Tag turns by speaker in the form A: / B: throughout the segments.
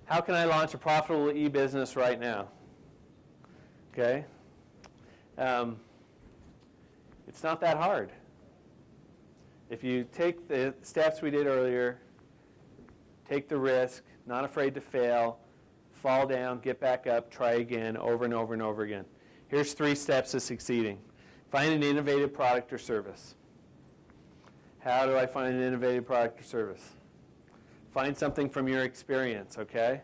A: how can I launch a profitable e-business right now? Okay? It's not that hard. If you take the steps we did earlier, take the risk, not afraid to fail, fall down, get back up, try again, over and over and over again. Here's 3 steps to succeeding. Find an innovative product or service. How do I find an innovative product or service? Find something from your experience, okay?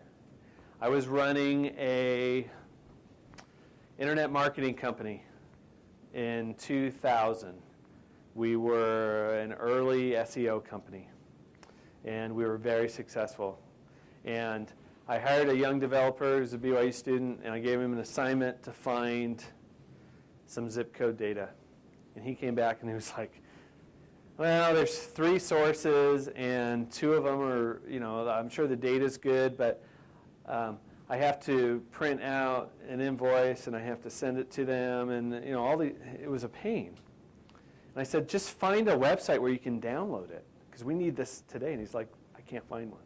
A: I was running a internet marketing company in 2000. We were an early SEO company, and we were very successful. And I hired a young developer who's a BYU student, and I gave him an assignment to find some zip code data. And he came back and he was like, well, there's 3 sources, and 2 of them are, I'm sure the data's good, but I have to print out an invoice, and I have to send it to them, and it was a pain. And I said, just find a website where you can download it, because we need this today. And he's like, I can't find one.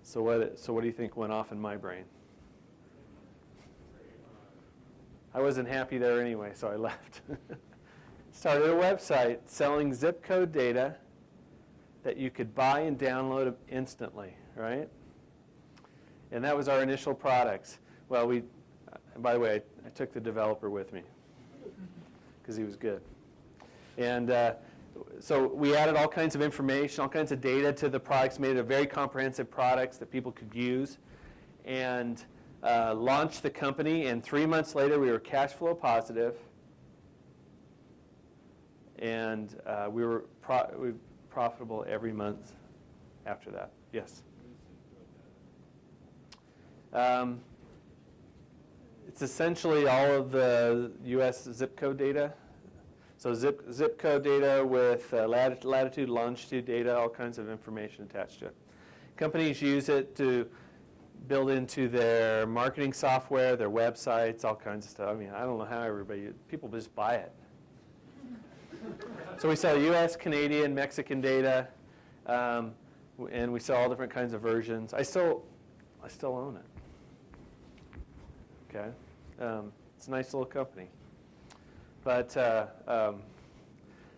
A: So what do you think went off in my brain? I wasn't happy there anyway, so I left. Started a website selling zip code data that you could buy and download instantly, right? And that was our initial products. Well, by the way, I took the developer with me because he was good. And so we added all kinds of information, all kinds of data to the products, made it a very comprehensive products that people could use, and launched the company. And 3 months later, we were cash flow positive. And we were profitable every month after that. Yes? It's essentially all of the U.S. zip code data. So zip code data with latitude, longitude data, all kinds of information attached to it. Companies use it to build into their marketing software, their websites, all kinds of stuff. I mean, I don't know how people just buy it. So we sell U.S., Canadian, Mexican data, and we sell all different kinds of versions. I still own it. Okay, it's a nice little company. But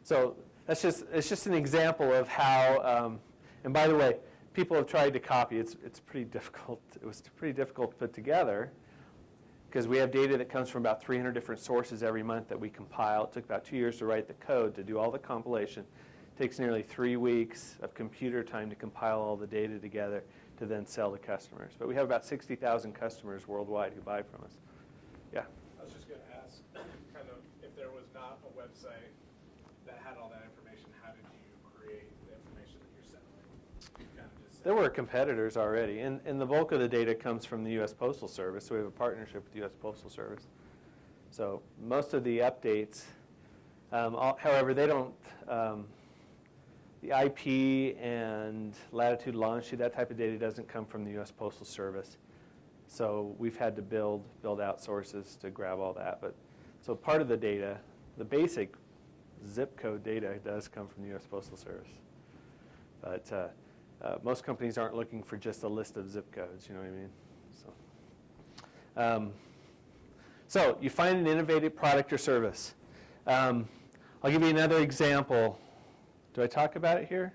A: so it's just an example of how. And by the way, people have tried to copy. It's pretty difficult. It was pretty difficult to put together, because we have data that comes from about 300 different sources every month that we compile. It took about 2 years to write the code to do all the compilation. It takes nearly 3 weeks of computer time to compile all the data together to then sell to customers. But we have about 60,000 customers worldwide who buy from us. Yeah?
B: I was just going to ask, kind of, if there was not a website that had all that information, how did you create the information that you're selling? Kind of just
A: There were competitors already, and the bulk of the data comes from the U.S. Postal Service. So we have a partnership with the U.S. Postal Service. So most of the updates, however, they don't, the IP and latitude, longitude, that type of data doesn't come from the U.S. Postal Service. So we've had to build out sources to grab all that. But so part of the data, the basic zip code data, does come from the U.S. Postal Service. But most companies aren't looking for just a list of zip codes, you know what I mean? So you find an innovative product or service. I'll give you another example. Do I talk about it here?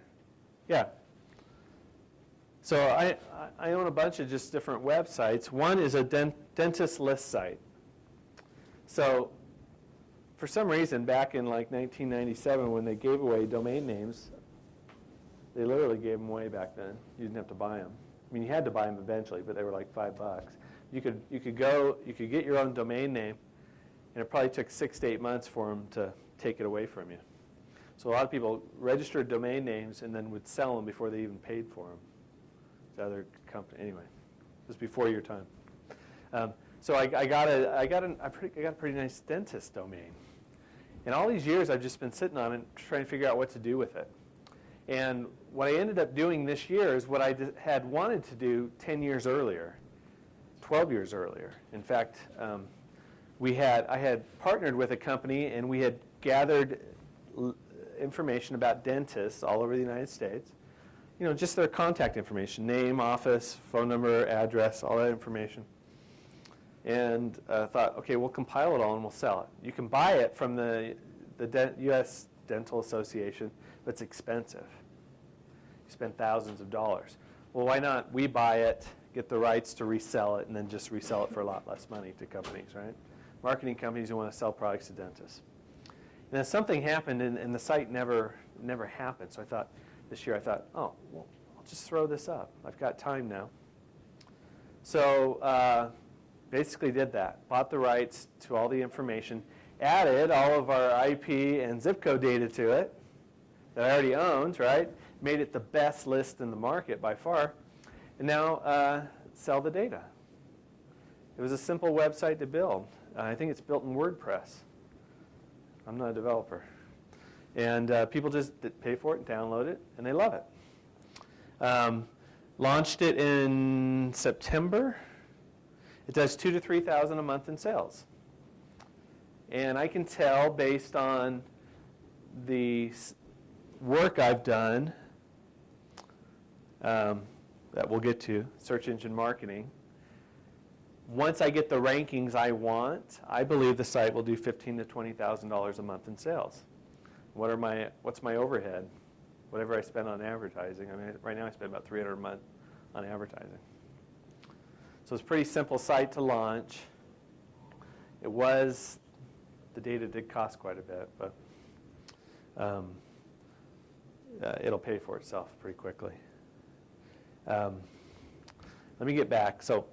A: Yeah. So I own a bunch of just different websites. One is a dentist list site. So for some reason, back in like 1997, when they gave away domain names, they literally gave them away back then. You didn't have to buy them. I mean, you had to buy them eventually, but they were like $5. You could get your own domain name, and it probably took 6 to 8 months for them to take it away from you. So a lot of people registered domain names and then would sell them before they even paid for them to other companies. Anyway, it was before your time. So I got a pretty nice dentist domain. And all these years I've just been sitting on it trying to figure out what to do with it. And what I ended up doing this year is what I had wanted to do 10 years earlier, 12 years earlier. In fact, I had partnered with a company, and we had gathered information about dentists all over the United States, just their contact information, name, office, phone number, address, all that information. And thought, okay, we'll compile it all and we'll sell it. You can buy it from the U.S. Dental Association, but it's expensive. You spend thousands of dollars. Well, why not we buy it, get the rights to resell it, and then just resell it for a lot less money to companies, right? Marketing companies who want to sell products to dentists. And then something happened, and the site never happened. So this year I thought, oh, well, I'll just throw this up. I've got time now. So basically did that. Bought the rights to all the information, added all of our IP and zip code data to it that I already owned, right? Made it the best list in the market by far. And now sell the data. It was a simple website to build. I think it's built in WordPress. I'm not a developer. And people just pay for it and download it, and they love it. Launched it in September. It does $2,000 to $3,000 a month in sales. And I can tell based on the work I've done that we'll get to, search engine marketing. Once I get the rankings I want, I believe the site will do $15,000 to $20,000 a month in sales. What's my overhead? Whatever I spend on advertising. I mean, right now I spend about $300 a month on advertising. So it's a pretty simple site to launch. The data did cost quite a bit, but it'll pay for itself pretty quickly. Let me get back. So